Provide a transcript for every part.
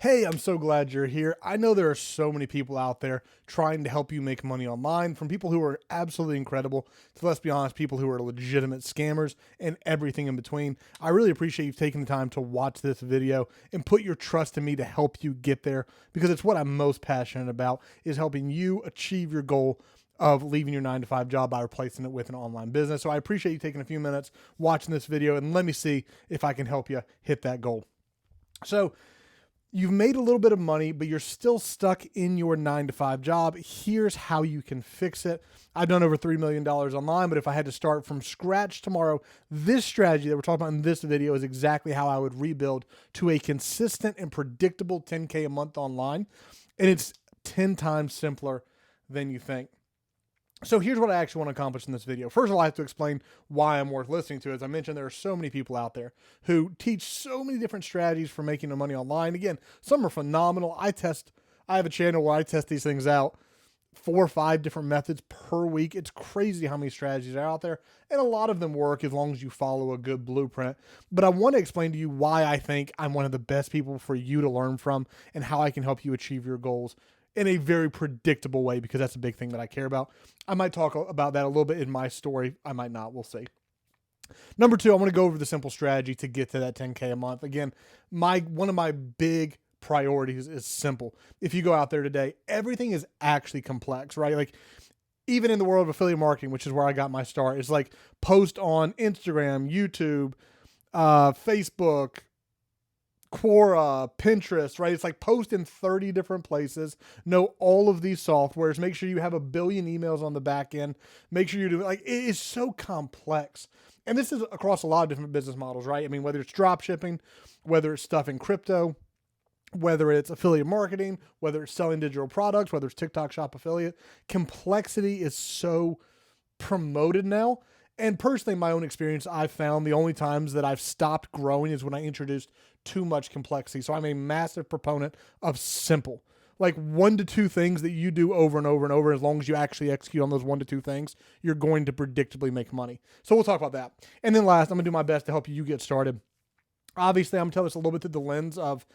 Hey, I'm so glad you're here. I know there are so many people out there trying to help you make money online, from people who are absolutely incredible to, let's be honest, people who are legitimate scammers and everything in between. I really appreciate you taking the time to watch this video and put your trust in me to help you get there, because it's what I'm most passionate about, is helping you achieve your goal of leaving your 9 to 5 job by replacing it with an online business. So I appreciate you taking a few minutes watching this video, and let me see if I can help you hit that goal. So you've made a little bit of money, but you're still stuck in your 9 to 5 job. Here's how you can fix it. I've done over $3 million online, but if I had to start from scratch tomorrow, this strategy that we're talking about in this video is exactly how I would rebuild to a consistent and predictable 10K a month online. And it's 10 times simpler than you think. So here's what I actually want to accomplish in this video. First of all, I have to explain why I'm worth listening to. As I mentioned, there are so many people out there who teach so many different strategies for making their money online. Again, some are phenomenal. I have a channel where I test these things out, 4 or 5 different methods per week. It's crazy how many strategies are out there, and a lot of them work as long as you follow a good blueprint. But I want to explain to you why I think I'm one of the best people for you to learn from, and how I can help you achieve your goals in a very predictable way, because that's a big thing that I care about. I might talk about that a little bit in my story. I might not. We'll see. Number 2, I want to go over the simple strategy to get to that 10K a month. Again, one of my big priorities is simple. If you go out there today, everything is actually complex, right? Like, even in the world of affiliate marketing, which is where I got my start, it's like post on Instagram, YouTube, Facebook, Quora, Pinterest, right? It's like post in 30 different places, know all of these softwares, make sure you have a billion emails on the back end, make sure you do, like, it is so complex. And this is across a lot of different business models, right? I mean, whether it's drop shipping, whether it's stuff in crypto, whether it's affiliate marketing, whether it's selling digital products, whether it's TikTok shop affiliate, complexity is so promoted now. And personally, in my own experience, I've found the only times that I've stopped growing is when I introduced too much complexity. So I'm a massive proponent of simple, like 1 to 2 things that you do over and over and over. As long as you actually execute on those 1 to 2 things, you're going to predictably make money. So we'll talk about that. And then last, I'm gonna do my best to help you get started. Obviously, I'm gonna tell this a little bit through the lens of,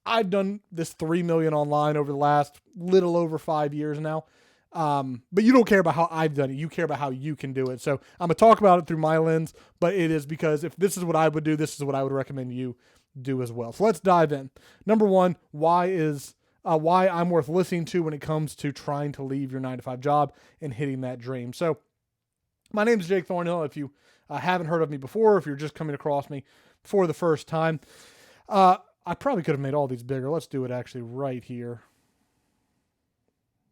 I've done this 3 million online over the last little over 5 years now. But you don't care about how I've done it. You care about how you can do it. So I'm gonna talk about it through my lens, but it is because if this is what I would do, this is what I would recommend you do as well. So let's dive in. Number 1, why I'm worth listening to when it comes to trying to leave your 9 to 5 job and hitting that dream. So my name is Jake Thornhill. If you haven't heard of me before, if you're just coming across me for the first time, I probably could have made all these bigger. Let's do it actually right here.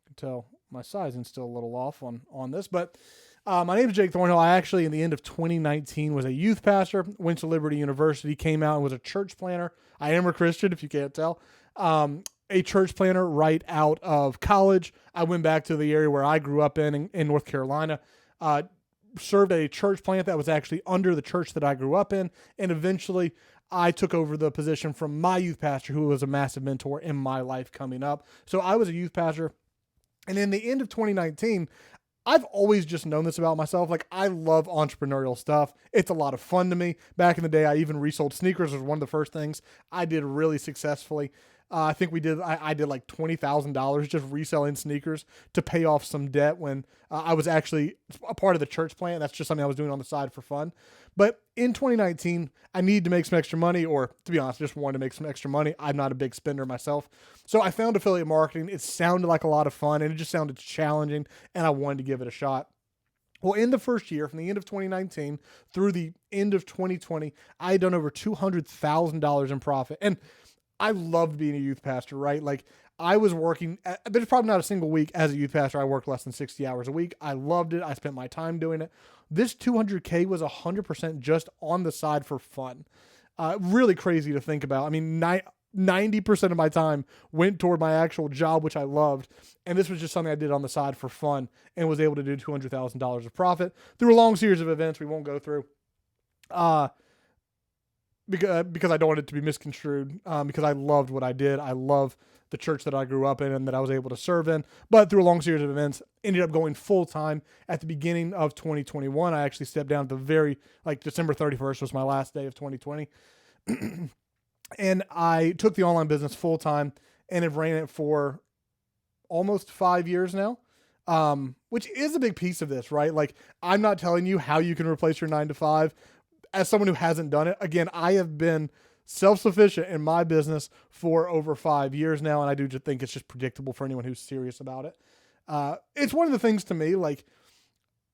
You can tell my sizing's still a little off on this, but my name is Jake Thornhill. I actually, in the end of 2019, was a youth pastor, went to Liberty University, came out and was a church planner. I am a Christian, if you can't tell. A church planner right out of college. I went back to the area where I grew up in North Carolina, served a church plant that was actually under the church that I grew up in, and eventually I took over the position from my youth pastor, who was a massive mentor in my life coming up. So I was a youth pastor. And in the end of 2019, I've always just known this about myself. Like, I love entrepreneurial stuff. It's a lot of fun to me. Back in the day, I even resold sneakers. Was one of the first things I did really successfully. I think I did like $20,000 just reselling sneakers to pay off some debt when I was actually a part of the church plant. That's just something I was doing on the side for fun. But in 2019, I needed to make some extra money, or to be honest, just wanted to make some extra money. I'm not a big spender myself. So I found affiliate marketing. It sounded like a lot of fun, and it just sounded challenging, and I wanted to give it a shot. Well, in the first year, from the end of 2019 through the end of 2020, I had done over $200,000 in profit. And I loved being a youth pastor, right? Like, I was working, there's probably not a single week as a youth pastor I worked less than 60 hours a week. I loved it. I spent my time doing it. This 200K was 100% just on the side for fun. Really crazy to think about. I mean, 90% of my time went toward my actual job, which I loved. And this was just something I did on the side for fun, and was able to do $200,000 of profit through a long series of events we won't go through. Because I don't want it to be misconstrued, because I loved what I did. I love the church that I grew up in and that I was able to serve in. But through a long series of events, ended up going full time at the beginning of 2021. I actually stepped down at the December 31st was my last day of 2020. And I took the online business full time and have ran it for almost 5 years now. Which is a big piece of this, right? Like, I'm not telling you how you can replace your 9 to 5. As someone who hasn't done it, again, I have been self-sufficient in my business for over 5 years now. And I do just think it's just predictable for anyone who's serious about it. It's one of the things to me, like,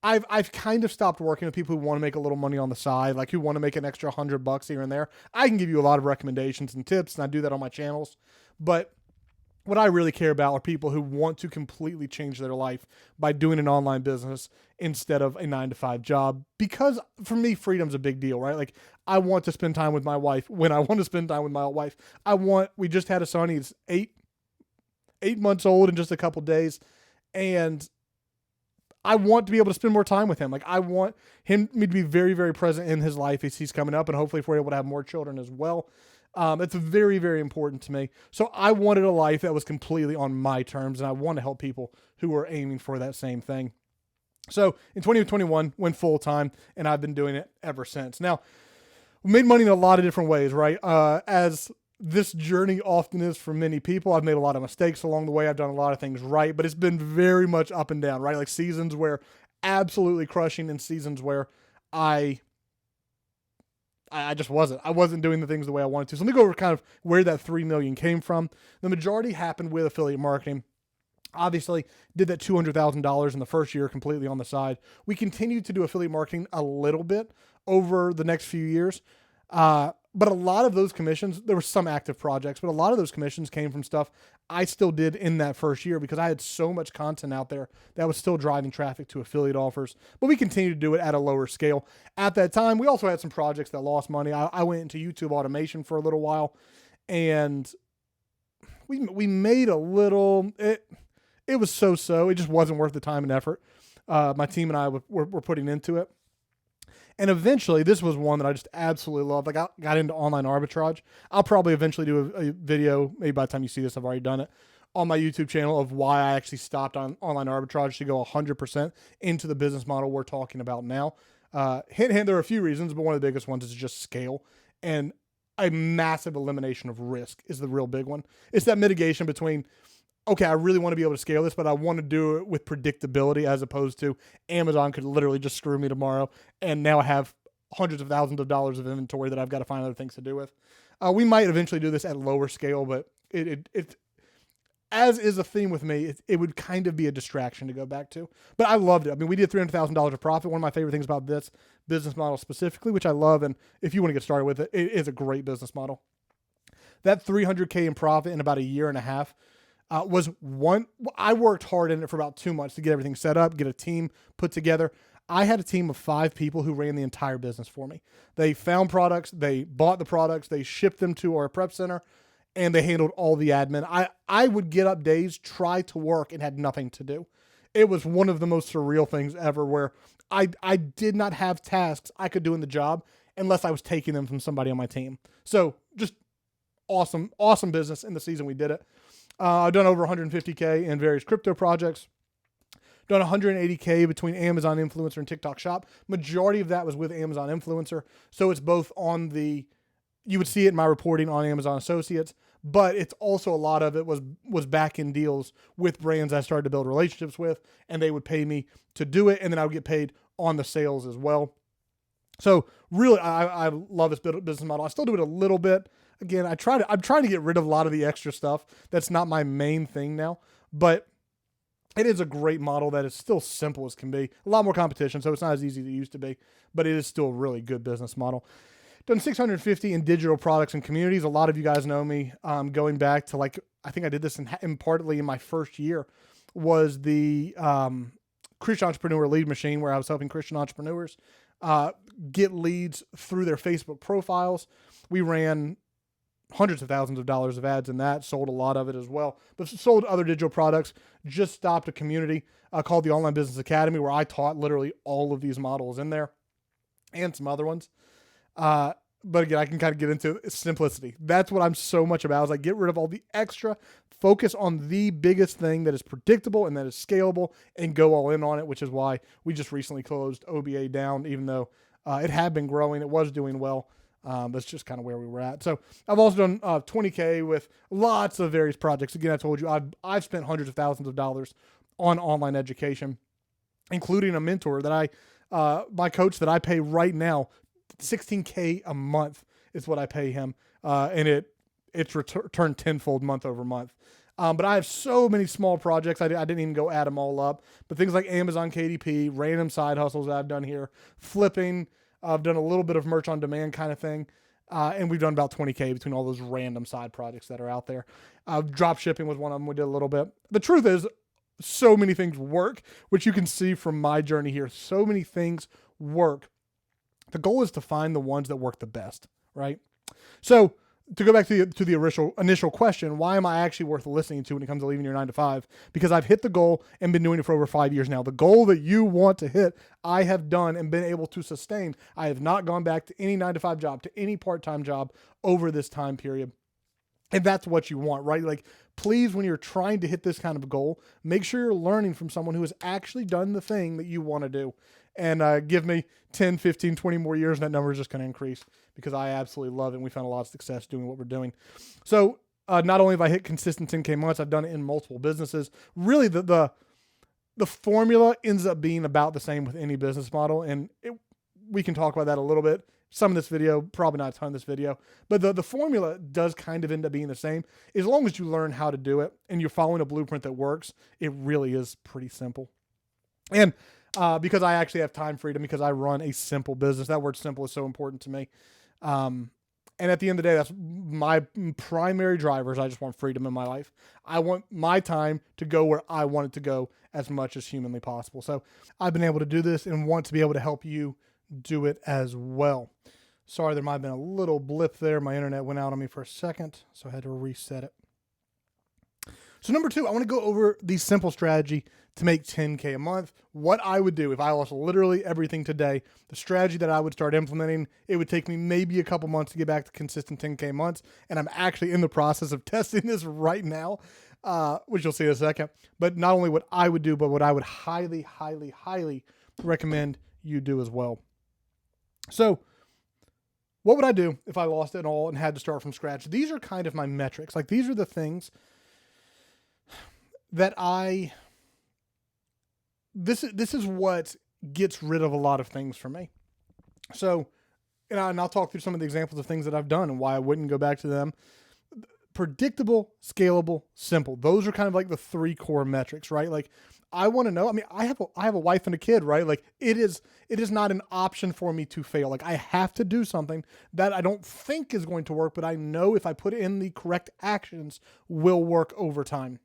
I've kind of stopped working with people who want to make a little money on the side, like who want to make an extra $100 here and there. I can give you a lot of recommendations and tips, and I do that on my channels. But what I really care about are people who want to completely change their life by doing an online business instead of a 9 to 5 job. Because for me, freedom's a big deal, right? Like, I want to spend time with my wife when I want to spend time with my wife. We just had a son. He's eight months old in just a couple days. And I want to be able to spend more time with him. Like, I want me to be very, very present in his life as he's coming up. And hopefully if we're able to have more children as well. It's very, very important to me. So I wanted a life that was completely on my terms, and I want to help people who are aiming for that same thing. So in 2021, went full time, and I've been doing it ever since. Now, we made money in a lot of different ways, right? As this journey often is for many people, I've made a lot of mistakes along the way. I've done a lot of things right, but it's been very much up and down, right? Like seasons where absolutely crushing and seasons where I just wasn't. I wasn't doing the things the way I wanted to. So let me go over kind of where that 3 million came from. The majority happened with affiliate marketing. Obviously, did that $200,000 in the first year completely on the side. We continued to do affiliate marketing a little bit over the next few years. But a lot of those commissions, there were some active projects, but a lot of those commissions came from stuff I still did in that first year because I had so much content out there that was still driving traffic to affiliate offers. But we continued to do it at a lower scale. At that time, we also had some projects that lost money. I went into YouTube automation for a little while, and we made a little. It was so-so. It just wasn't worth the time and effort my team and I were putting into it. And eventually, this was one that I just absolutely loved. Like, I got into online arbitrage. I'll probably eventually do a video, maybe by the time you see this, I've already done it, on my YouTube channel of why I actually stopped on online arbitrage to go 100% into the business model we're talking about now. Hint, there are a few reasons, but one of the biggest ones is just scale. And a massive elimination of risk is the real big one. It's that mitigation between, okay, I really want to be able to scale this, but I want to do it with predictability as opposed to Amazon could literally just screw me tomorrow. And now I have hundreds of thousands of dollars of inventory that I've got to find other things to do with. We might eventually do this at lower scale, but it as is a theme with me, it would kind of be a distraction to go back to. But I loved it. I mean, we did $300,000 of profit. One of my favorite things about this business model specifically, which I love, and if you want to get started with it, it is a great business model. That $300K in profit in about a year and a half was one. I worked hard in it for about 2 months to get everything set up, get a team put together. I had a team of 5 people who ran the entire business for me. They found products, they bought the products, they shipped them to our prep center, and they handled all the admin. I would get up days, try to work, and had nothing to do. It was one of the most surreal things ever where I did not have tasks I could do in the job unless I was taking them from somebody on my team. So just awesome business in the season we did it. I've done over 150K in various crypto projects. Done 180K between Amazon Influencer and TikTok Shop. Majority of that was with Amazon Influencer. So it's both on you would see it in my reporting on Amazon Associates, but it's also a lot of it was back in deals with brands I started to build relationships with, and they would pay me to do it, and then I would get paid on the sales as well. So really, I love this business model. I still do it a little bit. Again, I'm trying to get rid of a lot of the extra stuff. That's not my main thing now, but it is a great model that is still simple as can be. A lot more competition, so it's not as easy as it used to be, but it is still a really good business model. Done 650 in digital products and communities. A lot of you guys know me going back to, like, I think I did this in partly in my first year, was the Christian Entrepreneur Lead Machine, where I was helping Christian entrepreneurs get leads through their Facebook profiles. We ran hundreds of thousands of dollars of ads in that, sold a lot of it as well, but sold other digital products. Just stopped a community called the Online Business Academy, where I taught literally all of these models in there and some other ones. But again, I can kind of get into simplicity. That's what I'm so much about, is I get rid of all the extra, focus on the biggest thing that is predictable and that is scalable, and go all in on it, which is why we just recently closed OBA down, even though it had been growing. It was doing well. That's just kind of where we were at. So I've also done 20K with lots of various projects. Again, I told you I've spent hundreds of thousands of dollars on online education, including a mentor that my coach that I pay right now, $16K a month is what I pay him. And it's returned tenfold month over month. But I have so many small projects. I didn't even go add them all up. But things like Amazon KDP, random side hustles that I've done here, flipping. I've done a little bit of merch on demand kind of thing. And we've done about 20K between all those random side projects that are out there. Drop shipping was one of them. We did a little bit. The truth is, so many things work, which you can see from my journey here. So many things work. The goal is to find the ones that work the best, right? So to go back to the initial question, why am I actually worth listening to when it comes to leaving your 9 to 5? Because I've hit the goal and been doing it for over 5 years now. The goal that you want to hit, I have done and been able to sustain. I have not gone back to any 9 to 5 job, to any part-time job over this time period. And that's what you want, right? Like, please, when you're trying to hit this kind of a goal, make sure you're learning from someone who has actually done the thing that you want to do. And give me 10, 15, 20 more years, and that number is just going to increase because I absolutely love it. And we found a lot of success doing what we're doing. So not only have I hit consistent 10K months, I've done it in multiple businesses. Really, the formula ends up being about the same with any business model. And we can talk about that a little bit. Some of this video, probably not a ton of this video, but the formula does kind of end up being the same. As long as you learn how to do it and you're following a blueprint that works, it really is pretty simple. And because I actually have time freedom, because I run a simple business, that word simple is so important to me. And at the end of the day, that's my primary drivers. I just want freedom in my life. I want my time to go where I want it to go as much as humanly possible. So I've been able to do this and want to be able to help you do it as well. Sorry, there might have been a little blip there. My internet went out on me for a second, so I had to reset it. So number 2, I want to go over the simple strategy to make 10K a month. What I would do if I lost literally everything today, the strategy that I would start implementing, it would take me maybe a couple months to get back to consistent 10K months. And I'm actually in the process of testing this right now, which you'll see in a second. But not only what I would do, but what I would highly, highly, highly recommend you do as well. So what would I do if I lost it all and had to start from scratch? These are kind of my metrics. Like, these are the things that this is what gets rid of a lot of things for me. So, and I'll talk through some of the examples of things that I've done and why I wouldn't go back to them. Predictable, scalable, simple. Those are kind of like the 3 core metrics, right? Like, I want to know, I mean, I have a wife and a kid, right? Like, it is not an option for me to fail. Like, I have to do something that I don't think is going to work, but I know if I put in the correct actions will work over time.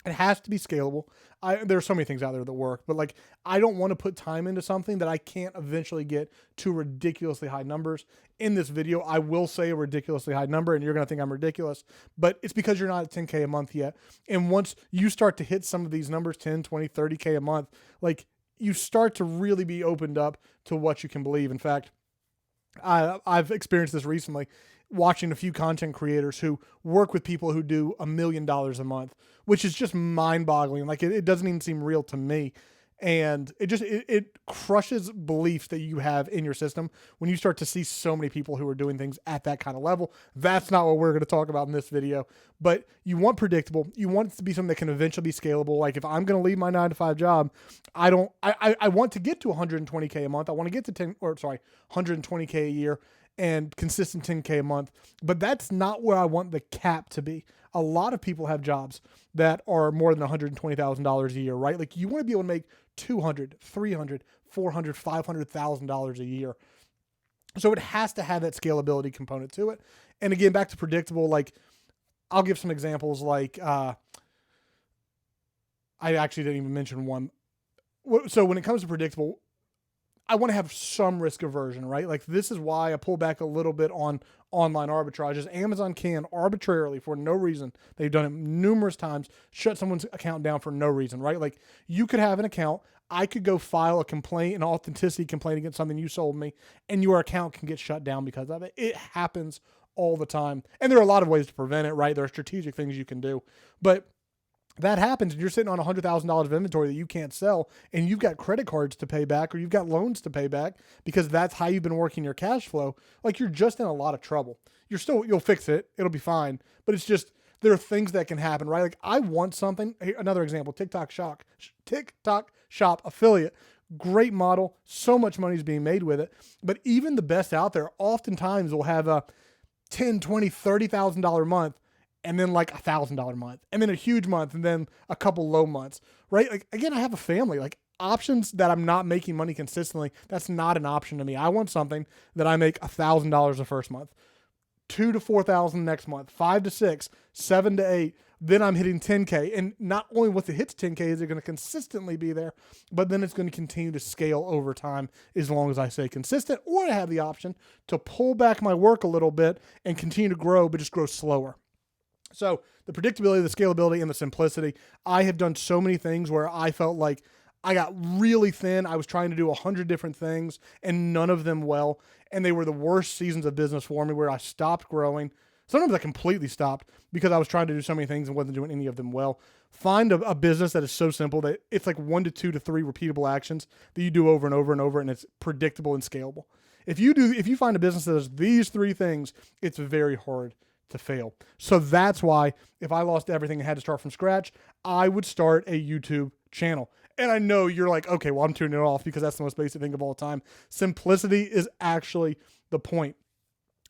It has to be scalable. There are so many things out there that work, but like, I don't want to put time into something that I can't eventually get to ridiculously high numbers. In this video, I will say a ridiculously high number, and you're going to think I'm ridiculous, but it's because you're not at 10K a month yet. And once you start to hit some of these numbers, 10, 20, 30K a month, like, you start to really be opened up to what you can believe. In fact, I've experienced this recently, watching a few content creators who work with people who do $1 million a month, which is just mind-boggling. Like, it doesn't even seem real to me. And it crushes beliefs that you have in your system when you start to see so many people who are doing things at that kind of level. That's not what we're going to talk about in this video, but you want predictable. You want it to be something that can eventually be scalable. Like, if I'm going to leave my 9 to 5 job, I want to get to 120K a month. I want to get to 120K a year and consistent 10K a month, but that's not where I want the cap to be. A lot of people have jobs that are more than $120,000 a year, right? Like, you want to be able to make $200,000, $300,000, $400,000, $500,000 a year. So it has to have that scalability component to it. And again, back to predictable, like, I'll give some examples. Like, I actually didn't even mention one. So when it comes to predictable, I want to have some risk aversion, right? Like, this is why I pull back a little bit on online arbitrages. Amazon can arbitrarily, for no reason, they've done it numerous times, shut someone's account down for no reason, right? Like, you could have an account, I could go file a complaint, an authenticity complaint against something you sold me, and your account can get shut down because of it. It happens all the time. And there are a lot of ways to prevent it, right? There are strategic things you can do. But that happens and you're sitting on $100,000 of inventory that you can't sell, and you've got credit cards to pay back or you've got loans to pay back because that's how you've been working your cash flow, like you're just in a lot of trouble. You'll fix it. It'll be fine. But it's just, there are things that can happen, right? Like I want something. Another example, TikTok shop affiliate. Great model. So much money is being made with it. But even the best out there oftentimes will have a $10, $20, $30,000 month, and then like $1,000 month, and then a huge month, and then a couple low months, right? Like again, I have a family. Like options that I'm not making money consistently, that's not an option to me. I want something that I make $1,000 the first month, 2 to 4,000 next month, 5 to 6, 7 to 8. Then I'm hitting 10K. And not only once it hits 10K is it going to consistently be there, but then it's going to continue to scale over time as long as I stay consistent, or I have the option to pull back my work a little bit and continue to grow, but just grow slower. So the predictability, the scalability, and the simplicity. I have done so many things where I felt like I got really thin. I was trying to do 100 different things and none of them well. And they were the worst seasons of business for me, where I stopped growing. Sometimes I completely stopped because I was trying to do so many things and wasn't doing any of them well. Find a business that is so simple that it's like 1 to 2 to 3 repeatable actions that you do over and over and over, and it's predictable and scalable. If you find a business that does these 3 things, it's very hard to fail. So that's why if I lost everything and had to start from scratch, I would start a YouTube channel. And I know you're like, okay, well, I'm tuning it off because that's the most basic thing of all time. Simplicity is actually the point.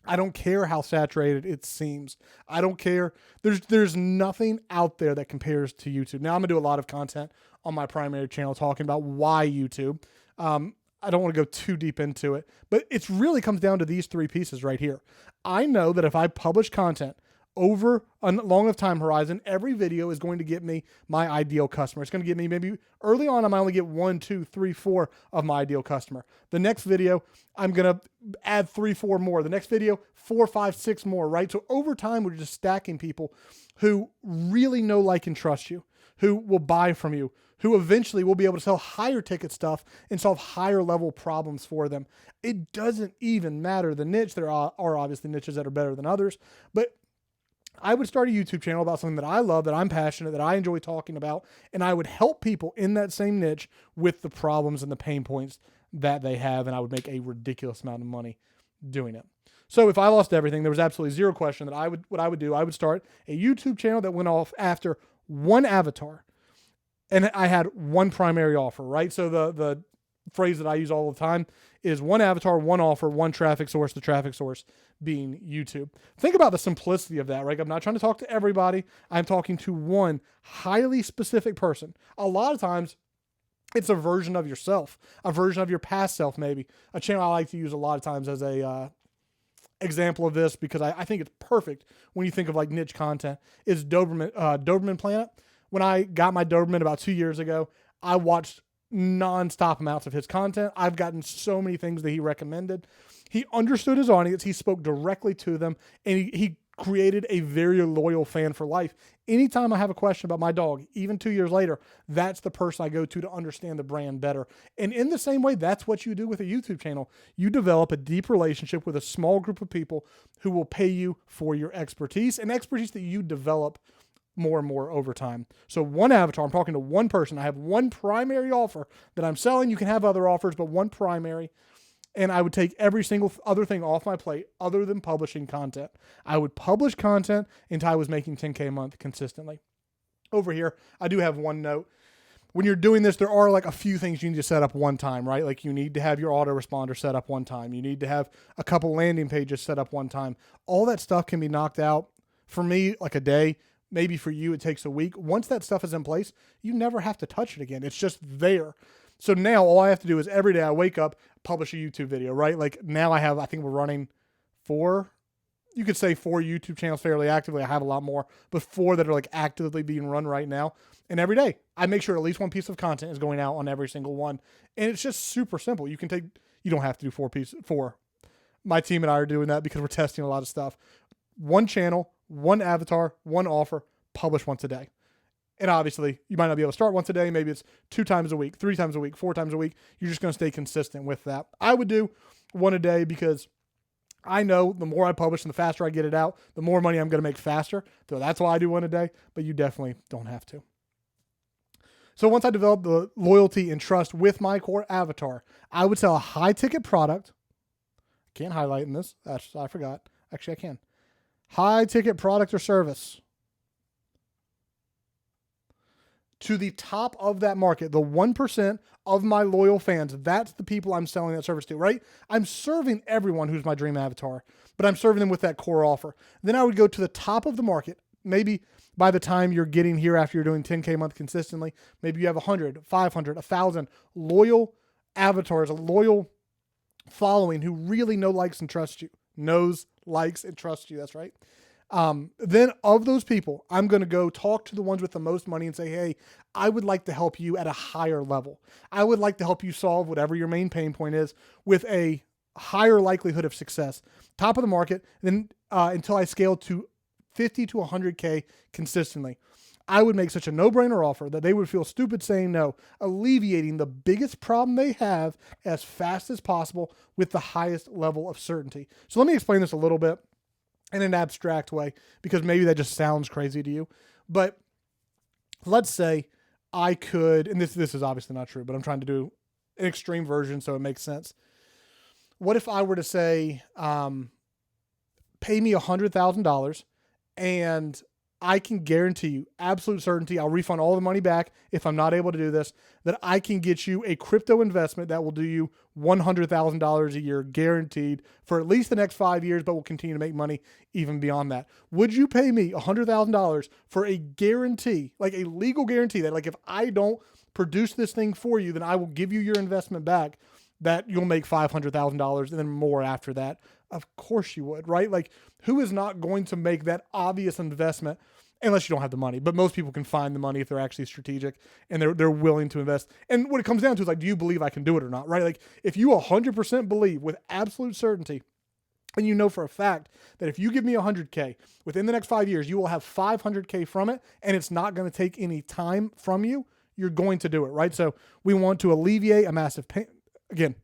I don't care how saturated it seems. I don't care. There's nothing out there that compares to YouTube. Now I'm gonna do a lot of content on my primary channel talking about why YouTube. I don't want to go too deep into it, but it really comes down to these 3 pieces right here. I know that if I publish content over a long of time horizon, every video is going to get me my ideal customer. It's going to get me, maybe early on, I might only get 1, 2, 3, 4 of my ideal customer. The next video, I'm going to add 3, 4 more. The next video, 4, 5, 6 more, right? So over time, we're just stacking people who really know, like, and trust you, who will buy from you, who eventually will be able to sell higher ticket stuff and solve higher level problems for them. It doesn't even matter the niche. There are obviously niches that are better than others, but I would start a YouTube channel about something that I love, that I'm passionate, that I enjoy talking about, and I would help people in that same niche with the problems and the pain points that they have, and I would make a ridiculous amount of money doing it. So if I lost everything, there was absolutely zero question that what I would do. I would start a YouTube channel that went off after one avatar, and I had one primary offer, right? So the phrase that I use all the time is one avatar, one offer, one traffic source, the traffic source being YouTube. Think about the simplicity of that, right? I'm not trying to talk to everybody. I'm talking to one highly specific person. A lot of times it's a version of yourself, a version of your past self, maybe. A channel I like to use a lot of times as a example of this, because I think it's perfect when you think of like niche content, is Doberman Planet. When I got my Doberman about 2 years ago, I watched non-stop amounts of his content. I've gotten so many things that he recommended. He understood his audience. He spoke directly to them, and he created a very loyal fan for life. Anytime I have a question about my dog, even 2 years later, that's the person I go to understand the brand better. And in the same way, that's what you do with a YouTube channel. You develop a deep relationship with a small group of people who will pay you for your expertise, and expertise that you develop more and more over time. So one avatar, I'm talking to one person. I have one primary offer that I'm selling. You can have other offers, but one primary. And I would take every single other thing off my plate other than publishing content. I would publish content until I was making 10K a month consistently. Over here, I do have one note. When you're doing this, there are like a few things you need to set up one time, right? Like you need to have your autoresponder set up one time. You need to have a couple landing pages set up one time. All that stuff can be knocked out. For me, like a day. Maybe for you, it takes a week. Once that stuff is in place, you never have to touch it again. It's just there. So now all I have to do is every day I wake up, publish a YouTube video, right? Like now I think we're running 4 YouTube channels fairly actively. I have a lot more, but 4 that are like actively being run right now. And every day I make sure at least one piece of content is going out on every single one. And it's just super simple. You don't have to do 4. My team and I are doing that because we're testing a lot of stuff. One channel, one avatar, one offer, publish once a day. And obviously, you might not be able to start once a day. Maybe it's 2 times a week, 3 times a week, 4 times a week. You're just going to stay consistent with that. I would do one a day because I know the more I publish and the faster I get it out, the more money I'm going to make faster. So that's why I do one a day, but you definitely don't have to. So once I develop the loyalty and trust with my core avatar, I would sell a high ticket product. Can't highlight in this. I forgot. Actually, I can. High ticket product or service to the top of that market, the 1% of my loyal fans. That's the people I'm selling that service to, right? I'm serving everyone who's my dream avatar, but I'm serving them with that core offer. Then I would go to the top of the market. Maybe by the time you're getting here after you're doing 10K a month consistently, maybe you have 100, 500, 1,000 loyal avatars, a loyal following who really likes, and trusts you. Knows, likes, and trusts you. That's right. Then of those people, I'm going to go talk to the ones with the most money and say, hey, I would like to help you at a higher level. I would like to help you solve whatever your main pain point is with a higher likelihood of success. Top of the market, then until I scale to 50 to 100K consistently. I would make such a no-brainer offer that they would feel stupid saying no, alleviating the biggest problem they have as fast as possible with the highest level of certainty. So let me explain this a little bit in an abstract way, because maybe that just sounds crazy to you. But let's say I could, and this is obviously not true, but I'm trying to do an extreme version so it makes sense. What if I were to say, pay me $100,000 and I can guarantee you, absolute certainty, I'll refund all the money back if I'm not able to do this, that I can get you a crypto investment that will do you $100,000 a year guaranteed for at least the next 5 years, but will continue to make money even beyond that. Would you pay me $100,000 for a guarantee, like a legal guarantee that like if I don't produce this thing for you, then I will give you your investment back, that you'll make $500,000 and then more after that? Of course you would, right? Like, who is not going to make that obvious investment unless you don't have the money? But most people can find the money if they're actually strategic and they're willing to invest. And what it comes down to is like, do you believe I can do it or not, right? Like, if you 100% believe with absolute certainty, and you know for a fact that if you give me 100K within the next 5 years, you will have 500K from it, and it's not going to take any time from you, you're going to do it, right? So we want to alleviate a massive pain. Again,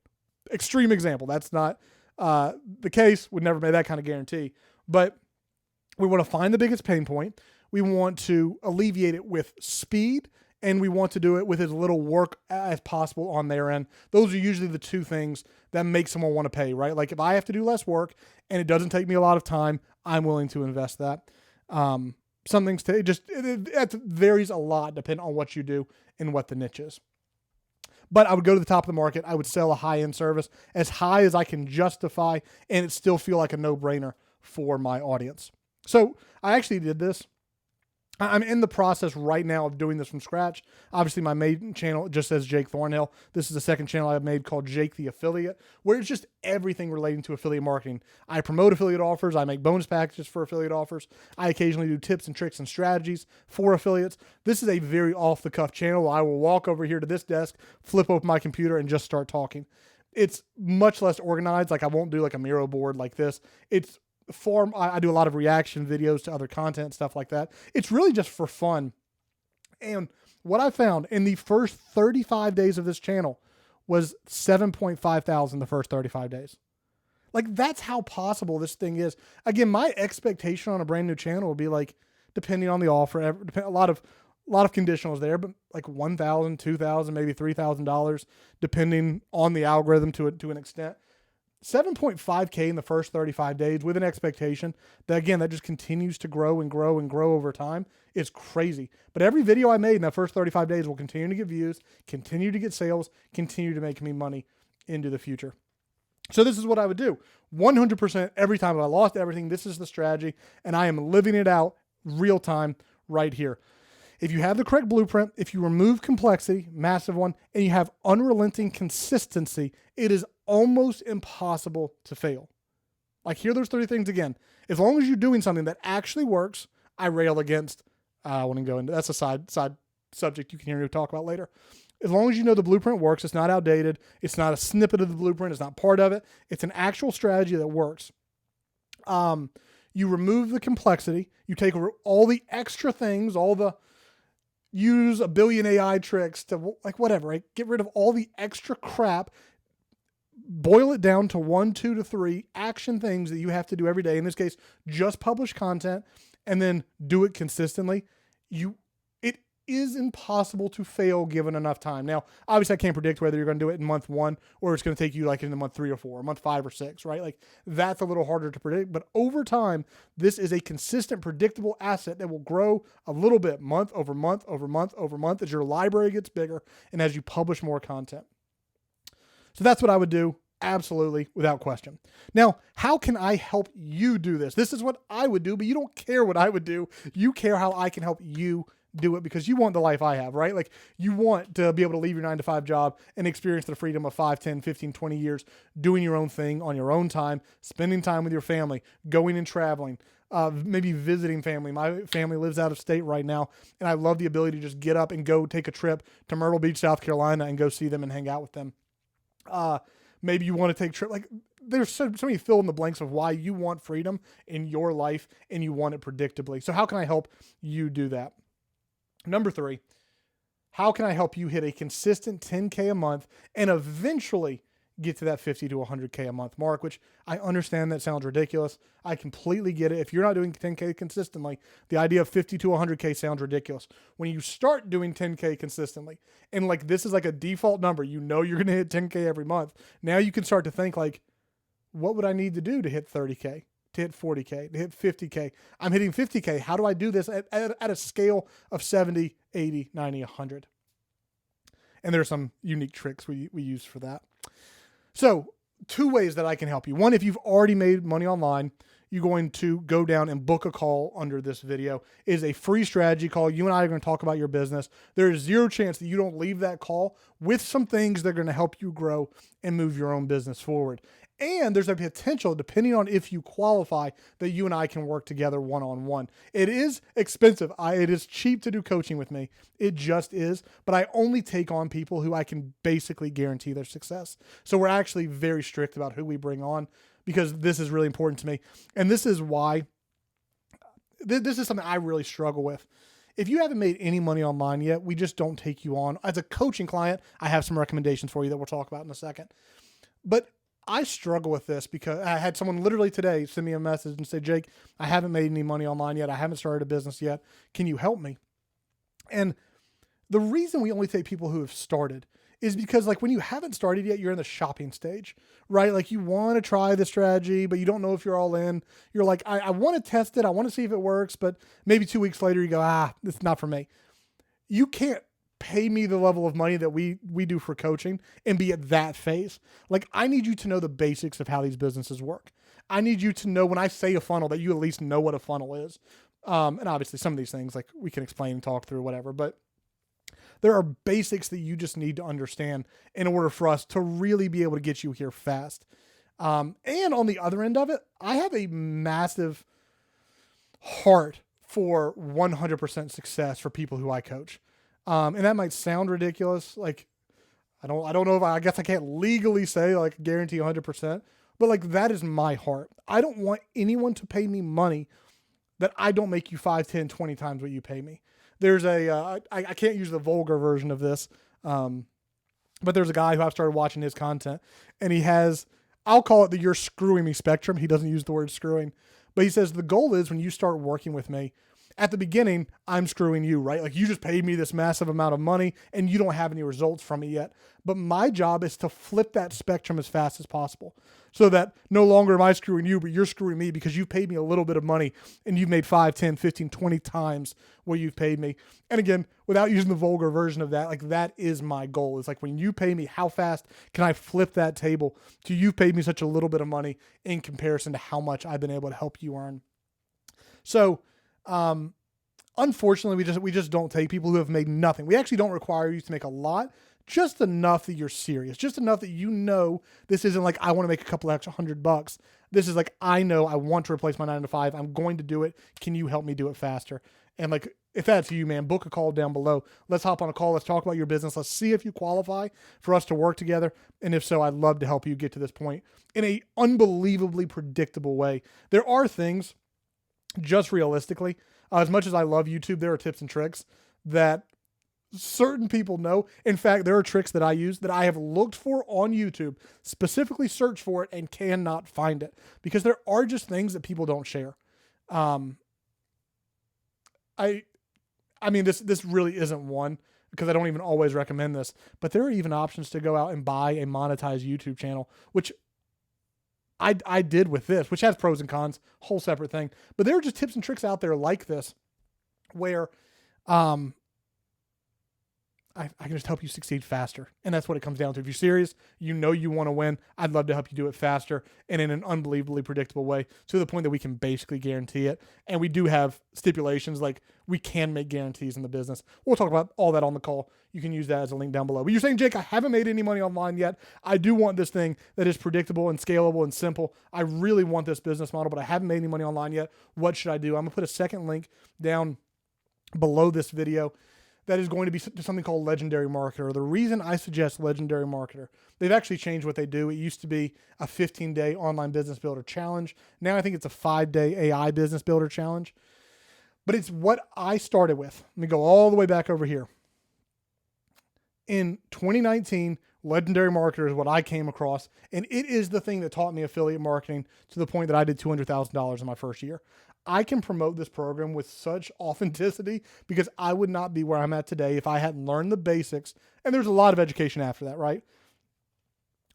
extreme example. That's not the case. Would never make that kind of guarantee. But we want to find the biggest pain point. We want to alleviate it with speed, and we want to do it with as little work as possible on their end. Those are usually the two things that make someone want to pay, right? Like if I have to do less work and it doesn't take me a lot of time, I'm willing to invest that. Some things it varies a lot depending on what you do and what the niche is. But I would go to the top of the market. I would sell a high-end service as high as I can justify, and it still feel like a no-brainer for my audience. So I actually did this. I'm in the process right now of doing this from scratch. Obviously, my main channel just says Jake Thornhill. This is the second channel I've made called Jake the Affiliate, where it's just everything relating to affiliate marketing. I promote affiliate offers. I make bonus packages for affiliate offers. I occasionally do tips and tricks and strategies for affiliates. This is a very off-the-cuff channel. I will walk over here to this desk, flip open my computer, and just start talking. It's much less organized. Like I won't do like a Miro board like this. It's I do a lot of reaction videos to other content, stuff like that. It's really just for fun. And what I found in the first 35 days of this channel was 7.5 thousand the first 35 days. Like that's how possible this thing is. Again, my expectation on a brand new channel would be like, depending on the offer, a lot of conditionals there, but like $1,000, $2,000, maybe $3,000, depending on the algorithm to an extent. 7.5K in the first 35 days with an expectation that, again, that just continues to grow and grow and grow over time is crazy. But every video I made in that first 35 days will continue to get views, continue to get sales, continue to make me money into the future. So this is what I would do. 100% every time I lost everything, this is the strategy, and I am living it out real time right here. If you have the correct blueprint, if you remove complexity, massive one, and you have unrelenting consistency, it is almost impossible to fail. Like here, there's 3 things again. As long as you're doing something that actually works, I rail against, I want to go into, that's a side subject you can hear me talk about later. As long as you know the blueprint works, it's not outdated, it's not a snippet of the blueprint, it's not part of it, it's an actual strategy that works. You remove the complexity, you take all the extra things, use a billion AI tricks to like whatever, right? Get rid of all the extra crap, boil it down to 1, 2 to 3 action things that you have to do every day. In this case, just publish content and then do it consistently. It is impossible to fail given enough time. Now, obviously I can't predict whether you're going to do it in month 1 or it's going to take you like in the month 3 or 4, month 5 or 6, right? Like that's a little harder to predict, but over time, this is a consistent, predictable asset that will grow a little bit month over month over month over month as your library gets bigger and as you publish more content. So that's what I would do. Absolutely, without question. Now, how can I help you do this? This is what I would do, but you don't care what I would do. You care how I can help you do it because you want the life I have, right? Like you want to be able to leave your 9-to-5 job and experience the freedom of 5, 10, 15, 20 years doing your own thing on your own time, spending time with your family, going and traveling, maybe visiting family. My family lives out of state right now, and I love the ability to just get up and go take a trip to Myrtle Beach, South Carolina and go see them and hang out with them. Maybe you want to take a trip. Like there's so many fill in the blanks of why you want freedom in your life and you want it predictably. So how can I help you do that? Number 3, how can I help you hit a consistent 10K a month and eventually get to that 50 to 100K a month mark, which I understand that sounds ridiculous. I completely get it. If you're not doing 10K consistently, the idea of 50 to 100K sounds ridiculous. When you start doing 10K consistently, and like this is like a default number, you know you're going to hit 10K every month. Now you can start to think like, what would I need to do to hit 30K, to hit 40K, to hit 50K? I'm hitting 50K. How do I do this at a scale of 70, 80, 90, 100? And there are some unique tricks we use for that. So 2 ways that I can help you. One, if you've already made money online, you're going to go down and book a call under this video. It is a free strategy call. You and I are going to talk about your business. There is 0 chance that you don't leave that call with some things that are going to help you grow and move your own business forward. And there's a potential, depending on if you qualify, that you and I can work together one-on-one. It is expensive. It is cheap to do coaching with me. It just is. But I only take on people who I can basically guarantee their success. So we're actually very strict about who we bring on because this is really important to me. And this is why this is something I really struggle with. If you haven't made any money online yet, we just don't take you on. As a coaching client, I have some recommendations for you that we'll talk about in a second. But I struggle with this because I had someone literally today send me a message and say, Jake, I haven't made any money online yet. I haven't started a business yet. Can you help me? And the reason we only take people who have started is because like when you haven't started yet, you're in the shopping stage, right? Like you want to try the strategy, but you don't know if you're all in. You're like, I want to test it. I want to see if it works, but maybe 2 weeks later you go, it's not for me. You can't pay me the level of money that we do for coaching and be at that phase. Like I need you to know the basics of how these businesses work. I need you to know when I say a funnel that you at least know what a funnel is. And obviously some of these things like we can explain and talk through whatever, but there are basics that you just need to understand in order for us to really be able to get you here fast. And on the other end of it, I have a massive heart for 100% success for people who I coach. And that might sound ridiculous. Like, I don't know if I guess I can't legally say like guarantee 100%, but like that is my heart. I don't want anyone to pay me money that I don't make you 5, 10, 20 times what you pay me. There's I can't use the vulgar version of this. But there's a guy who I've started watching his content and he has, I'll call it the "you're screwing me" spectrum. He doesn't use the word screwing, but he says the goal is when you start working with me, at the beginning, I'm screwing you, right? Like you just paid me this massive amount of money and you don't have any results from it yet. But my job is to flip that spectrum as fast as possible so that no longer am I screwing you, but you're screwing me because you've paid me a little bit of money and you've made 5, 10, 15, 20 times what you've paid me. And again, without using the vulgar version of that, like that is my goal. It's like when you pay me, how fast can I flip that table to you've paid me such a little bit of money in comparison to how much I've been able to help you earn. So, unfortunately, we just don't take people who have made nothing. We actually don't require you to make a lot, just enough that you're serious, just enough that you know this isn't like I want to make a couple extra $100. This is like I know I want to replace my 9-to-5. I'm going to do it. Can you help me do it faster? And like if that's you, man, book a call down below. Let's hop on a call. Let's talk about your business. Let's see if you qualify for us to work together. And if so, I'd love to help you get to this point in a unbelievably predictable way. There are things, just realistically, as much as I love YouTube, there are tips and tricks that certain people know. In fact, there are tricks that I use that I have looked for on YouTube, specifically search for it and cannot find it because there are just things that people don't share. I I mean, this really isn't one because I don't even always recommend this, but there are even options to go out and buy a monetized YouTube channel, which I did with this, which has pros and cons, whole separate thing. But there are just tips and tricks out there like this where I can just help you succeed faster. And that's what it comes down to. If you're serious, you know you want to win, I'd love to help you do it faster and in an unbelievably predictable way to the point that we can basically guarantee it. And we do have stipulations, like we can make guarantees in the business. We'll talk about all that on the call. You can use that as a link down below. But you're saying, Jake, I haven't made any money online yet. I do want this thing that is predictable and scalable and simple. I really want this business model, but I haven't made any money online yet. What should I do? I'm going to put a second link down below this video that is going to be something called Legendary Marketer. The reason I suggest Legendary Marketer, they've actually changed what they do. It used to be a 15-day online business builder challenge. Now I think it's a 5-day AI business builder challenge. But it's what I started with. Let me go all the way back over here. In 2019, Legendary Marketer is what I came across, and it is the thing that taught me affiliate marketing to the point that I did $200,000 in my first year. I can promote this program with such authenticity because I would not be where I'm at today if I hadn't learned the basics. And there's a lot of education after that, right?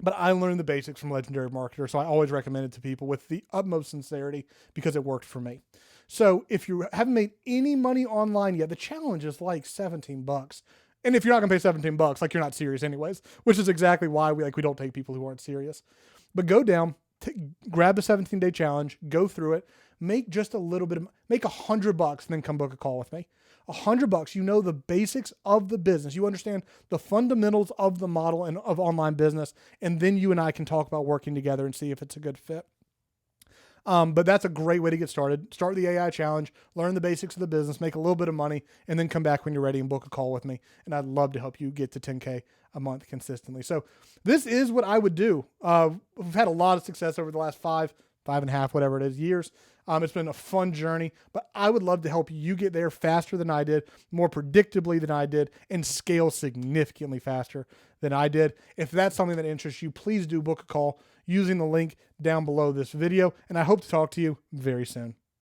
But I learned the basics from Legendary Marketer, so I always recommend it to people with the utmost sincerity because it worked for me. So if you haven't made any money online yet, the challenge is like $17. And if you're not gonna pay $17, like you're not serious anyways, which is exactly why we don't take people who aren't serious. But go down, grab the 17-day challenge, go through it, make just a little bit of, make $100 and then come book a call with me. $100, you know the basics of the business. You understand the fundamentals of the model and of online business. And then you and I can talk about working together and see if it's a good fit. But that's a great way to get started. Start the AI challenge, learn the basics of the business, make a little bit of money, and then come back when you're ready and book a call with me. And I'd love to help you get to 10K a month consistently. So this is what I would do. We've had a lot of success over the last 5.5, whatever it is, years. It's been a fun journey, but I would love to help you get there faster than I did, more predictably than I did, and scale significantly faster than I did. If that's something that interests you, please do book a call using the link down below this video, and I hope to talk to you very soon.